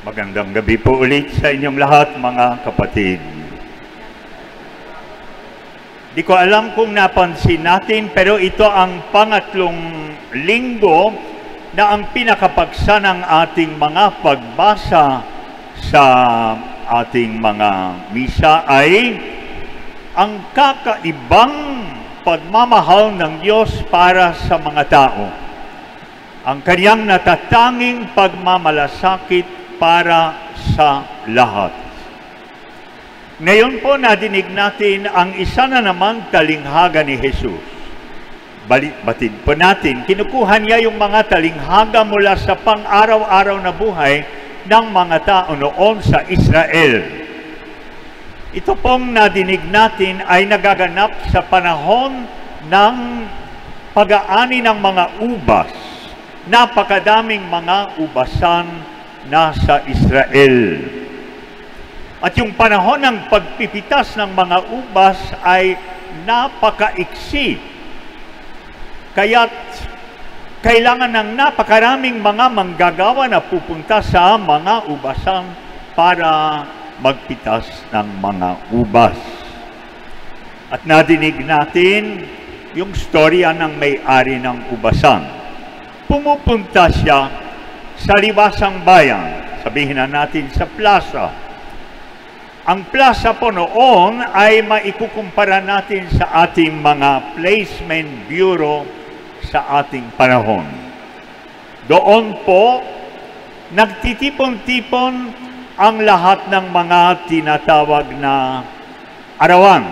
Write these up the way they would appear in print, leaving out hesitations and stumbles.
Magandang gabi po ulit sa inyong lahat, mga kapatid. Di ko alam kung napansin natin, pero ito ang pangatlong linggo na ang pinakapagsa ng ating mga pagbasa sa ating mga misa ay ang kakaibang pagmamahal ng Diyos para sa mga tao. Ang kanyang natatanging pagmamalasakit para sa lahat. Ngayon po nadinig natin ang isa na naman talinghaga ni Jesus. Batid po natin, kinukuha niya yung mga talinghaga mula sa pang-araw-araw na buhay ng mga tao noon sa Israel. Ito pong nadinig natin ay nagaganap sa panahon ng pag-aani ng mga ubas. Napakadaming mga ubasan nasa Israel. At yung panahon ng pagpipitas ng mga ubas ay napakaiksi. Kaya't kailangan ng napakaraming mga manggagawa na pupunta sa mga ubasan para magpitas ng mga ubas. At nadinig natin yung storya ng may-ari ng ubasan. Pumupunta siya sa liwasang bayan, sabihin na natin sa plaza. Ang plaza po noon ay maikukumpara natin sa ating mga placement bureau sa ating panahon. Doon po, nagtitipon-tipon ang lahat ng mga tinatawag na arawan.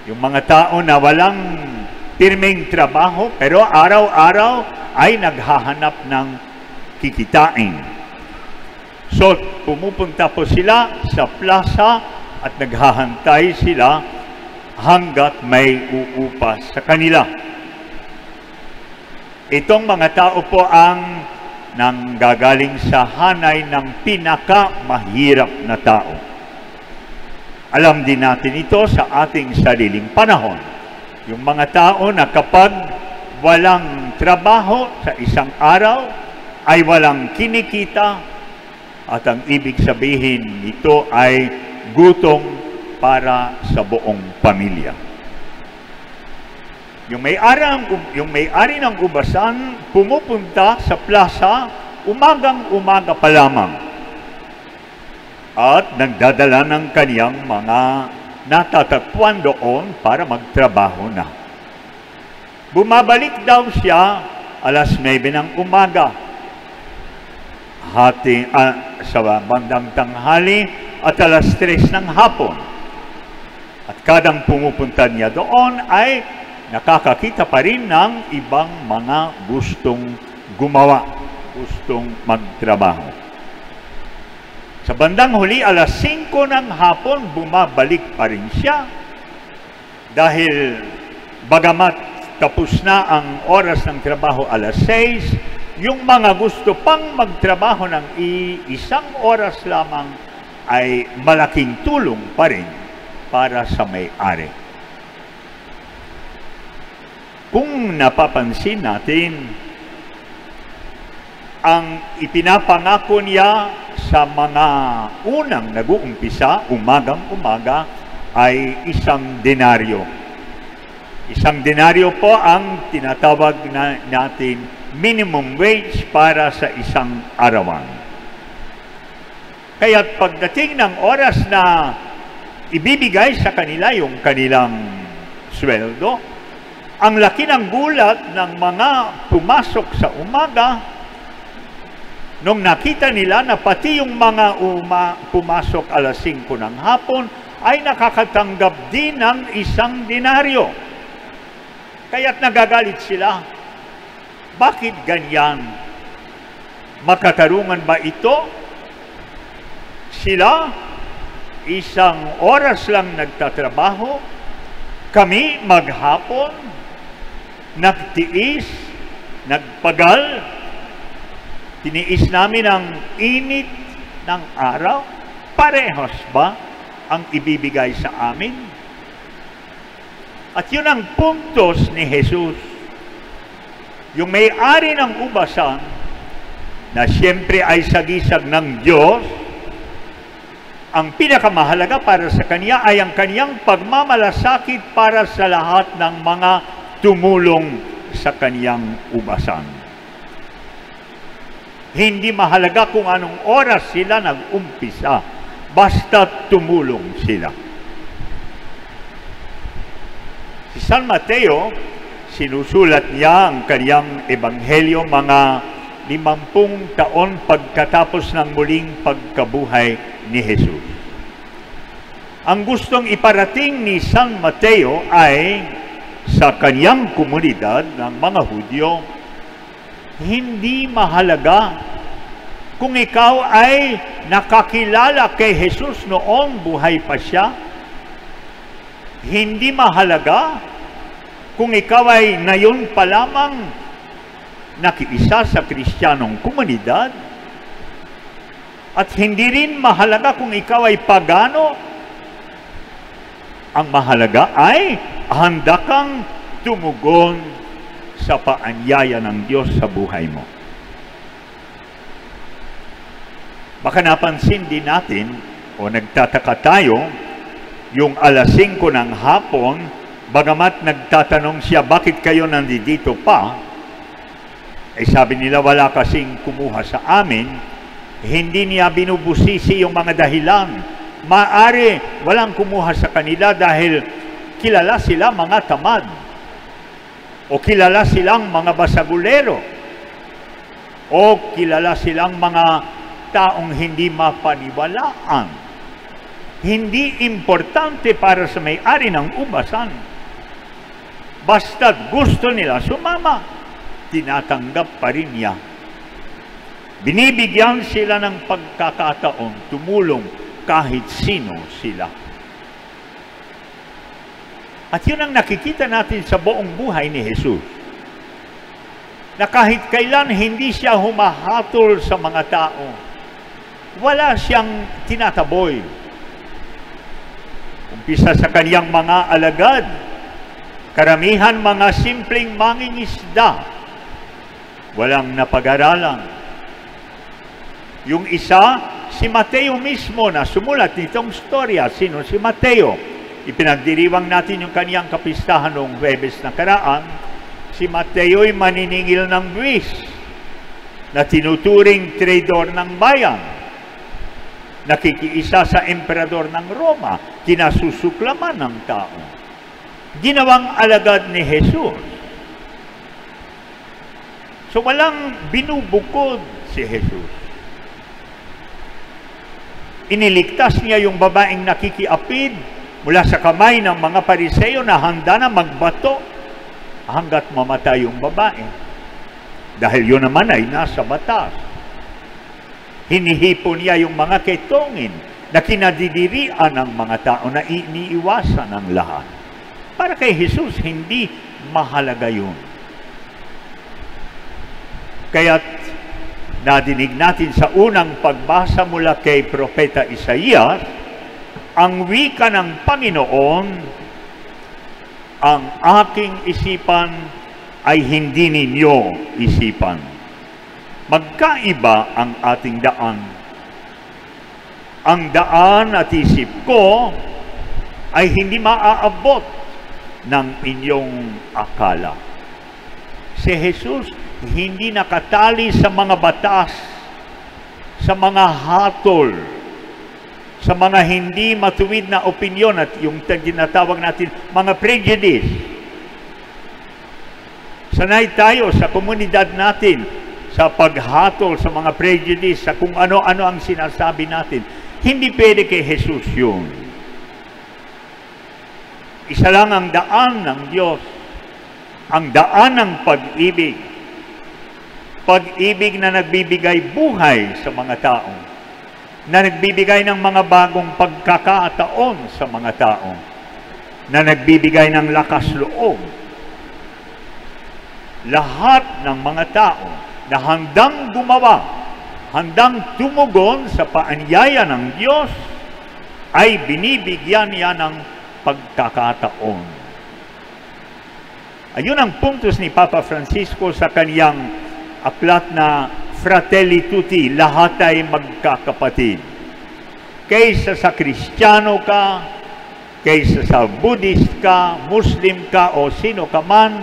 Yung mga tao na walang pirmeng trabaho, pero araw-araw ay naghahanap ng kikitain. So, pumupunta po sila sa plaza at naghahantay sila hanggat may uupa sa kanila. Itong mga tao po ang nanggagaling sa hanay ng pinakamahirap na tao. Alam din natin ito sa ating sariling panahon. Yung mga tao na kapag walang trabaho sa isang araw, ay walang kinikita at ang ibig sabihin nito ay gutom para sa buong pamilya. Yung may-ari ng ubasan pumupunta sa plaza umagang-umaga pa lamang at nagdadala ng kaniyang mga natatagpuan doon para magtrabaho na. Bumabalik daw siya alas 9 ng umaga. Sa bandang tanghali at alas 3 ng hapon. At kadang pumupunta niya doon ay nakakakita pa rin ng ibang mga gustong gumawa, gustong magtrabaho. Sa bandang huli, alas 5 ng hapon, bumabalik pa rin siya dahil bagamat tapos na ang oras ng trabaho alas 6, yung mga gusto pang magtrabaho ng isang oras lamang ay malaking tulong pa rin para sa may-ari. Kung napapansin natin, ang ipinapangako niya sa mga unang nag-uumpisa, umagang-umaga, ay isang denaryo. Isang denaryo po ang tinatawag natin minimum wage para sa isang arawan. Kaya't pagdating ng oras na ibibigay sa kanila yung kanilang sweldo, ang laki ng gulat ng mga pumasok sa umaga nung nakita nila na pati yung mga pumasok alas 5 ng hapon ay nakakatanggap din ng isang denaryo. Kaya't nagagalit sila. Bakit ganyan? Makatarungan ba ito? Sila, isang oras lang nagtatrabaho, kami maghapon, nagtiis, nagpagal, tiniis namin ang init ng araw, parehas ba ang ibibigay sa amin? At yun ang puntos ni Jesus. Yung may-ari ng ubasan, na siyempre ay sagisag ng Diyos, ang pinakamahalaga para sa Kanya ay ang Kanyang pagmamalasakit para sa lahat ng mga tumulong sa Kanyang ubasan. Hindi mahalaga kung anong oras sila nag-umpisa, basta tumulong sila. Si San Mateo, sinusulat niya ang Kanyang ebanghelyo mga 50 taon pagkatapos ng muling pagkabuhay ni Jesus. Ang gustong iparating ni San Mateo ay sa kanyang komunidad ng mga Hudyo, hindi mahalaga kung ikaw ay nakakilala kay Jesus noong buhay pa siya. Hindi mahalaga kung ikaw ay ngayon pa lamang nakiisa sa Kristiyanong komunidad. At hindi rin mahalaga kung ikaw ay pagano. Ang mahalaga ay handa kang tumugon sa paanyaya ng Diyos sa buhay mo. Baka napansin din natin o nagtataka tayo, yung alas 5 ng hapon, bagamat nagtatanong siya, bakit kayo nandito pa? Eh sabi nila, wala kasing kumuha sa amin. Hindi niya binubusisi yung mga dahilan. Maari walang kumuha sa kanila dahil kilala sila mga tamad. O kilala silang mga basagulero. O kilala silang mga taong hindi mapaniwalaan. Hindi importante para sa may-ari ng ubasan. Basta't gusto nila sumama, tinatanggap pa rin niya. Binibigyan sila ng pagkakataon tumulong kahit sino sila. At yun ang nakikita natin sa buong buhay ni Jesus. Na kahit kailan hindi siya humahatol sa mga tao. Wala siyang tinataboy. Umpisa sa kaniyang mga alagad, karamihan mga simpleng mangingisda, walang napag-aralan. Yung isa, si Mateo mismo na sumulat nitong storya. Sino si Mateo? Ipinagdiriwang natin yung kaniyang kapistahan noong Huwebes na karaan. Si Mateo ay maniningil ng buwis na tinuturing traidor ng bayan. Nakikiisa sa emperador ng Roma, kinasusuklaman ng tao. Ginawang alagad ni Jesus. So walang binubukod si Jesus. Iniligtas niya yung babaeng nakikiapid mula sa kamay ng mga Pariseo na handa na magbato hanggat mamatay yung babae. Dahil yun naman ay nasa batas. Hinihipon niya yung mga ketongin na kinadidirian ng mga tao na iniiwasan ng lahat. Para kay Jesus, hindi mahalaga yun. Kaya't nadinig natin sa unang pagbasa mula kay Propeta Isaías, ang wika ng Panginoon, ang aking isipan ay hindi ninyo isipan. Magkaiba ang ating daan. Ang daan at isip ko ay hindi maaabot ng inyong akala. Si Jesus hindi nakatali sa mga batas, sa mga hatol, sa mga hindi matuwid na opinyon at yung tinatawag natin mga prejudice. Sanay tayo sa komunidad natin sa paghatol sa mga prejudice, sa kung ano-ano ang sinasabi natin. Hindi pwede kay Jesus yun. Isa lang ang daan ng Diyos, ang daan ng pag-ibig. Pag-ibig na nagbibigay buhay sa mga tao, na nagbibigay ng mga bagong pagkakataon sa mga tao, na nagbibigay ng lakas loob. Lahat ng mga tao na handang gumawa, handang tumugon sa paanyaya ng Diyos, ay binibigyan niya ng pagkakataon. Ayun ang puntos ni Papa Francisco sa kaniyang aklat na fratelli tutti, lahat ay magkakapatid. Kaysa sa Kristiyano ka, kaysa sa Buddhist ka, Muslim ka, o sino ka man,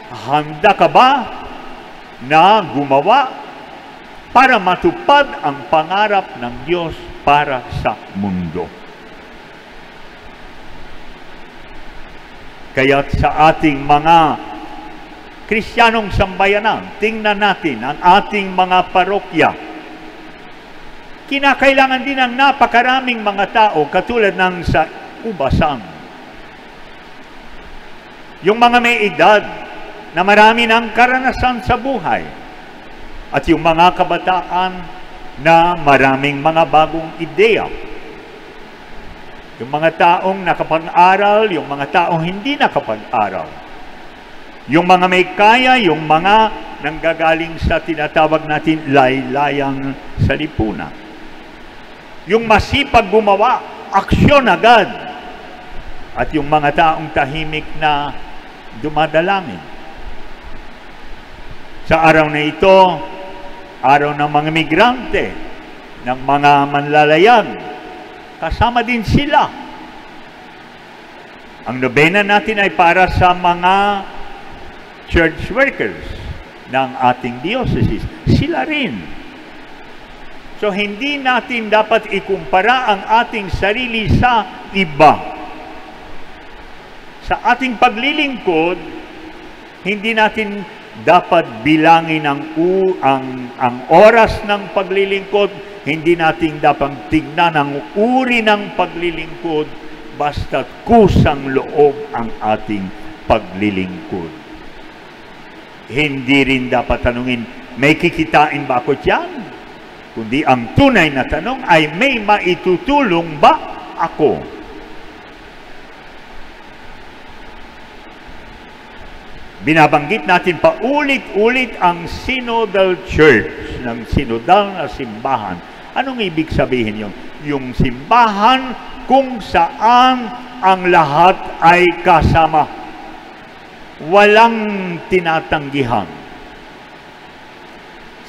handa ka ba na gumawa para matupad ang pangarap ng Diyos para sa mundo? Kaya't sa ating mga Kristiyanong sambayanan, tingnan natin ang ating mga parokya. Kinakailangan din ng napakaraming mga tao katulad ng sa Ubasan. Yung mga may edad na marami ng karanasan sa buhay at yung mga kabataan na maraming mga bagong ideya. Yung mga taong nakapag-aral, yung mga taong hindi nakapag-aral. Yung mga may kaya, yung mga nanggagaling sa tinatawag natin laylayang sa lipunan. Yung masipag gumawa, aksyon agad. At yung mga taong tahimik na dumadalangin. Sa araw na ito, araw ng mga migrante, ng mga manlalayag, kasama din sila. Ang nobena natin ay para sa mga church workers ng ating diocese. Sila rin. So, hindi natin dapat ikumpara ang ating sarili sa iba. Sa ating paglilingkod, hindi natin dapat bilangin ang oras ng paglilingkod, hindi natin dapat tignan ang uri ng paglilingkod, basta't kusang loob ang ating paglilingkod. Hindi rin dapat tanungin, may kikitain ba ako diyan? Kundi ang tunay na tanong ay, may maitutulong ba ako? Binabanggit natin paulit-ulit ang synodal church, ng synodal na simbahan. Anong ibig sabihin yun? Yung simbahan kung saan ang lahat ay kasama. Walang tinatanggihan.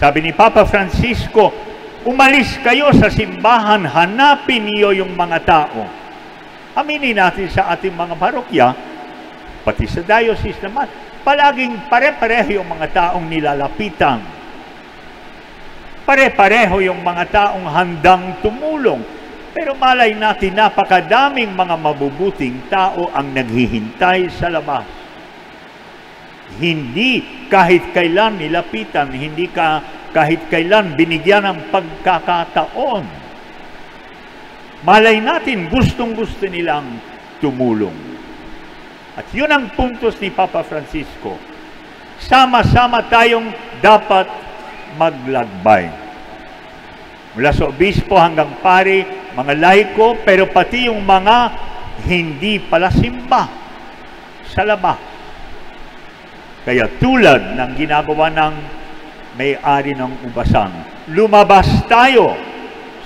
Sabi ni Papa Francisco, umalis kayo sa simbahan, hanapin niyo yung mga tao. Aminin natin sa ating mga parokya, pati sa diocese naman, palaging pare-pareho yung mga taong nilalapitan. Pare-pareho yung mga taong handang tumulong. Pero malay natin, napakadaming mga mabubuting tao ang naghihintay sa labas. Hindi kahit kailan nilapitan, hindi kahit kailan binigyan ng pagkakataon. Malay natin, gustong-gusto nilang tumulong. At yun ang puntos ni Papa Francisco. Sama-sama tayong dapat maglagbay. Mula sa obispo hanggang pari, mga laiko, pero pati yung mga hindi pala simba sa labas. Kaya tulad ng ginagawa ng may-ari ng Ubasan, lumabas tayo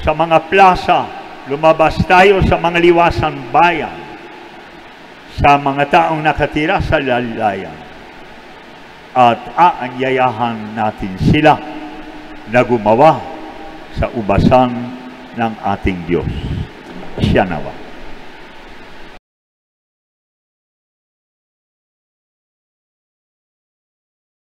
sa mga plaza, lumabas tayo sa mga liwasan bayan, sa mga taong nakatira sa lalayan. At aanyayahan natin sila na gumawa sa ubasan ng ating Diyos. Siya nawa.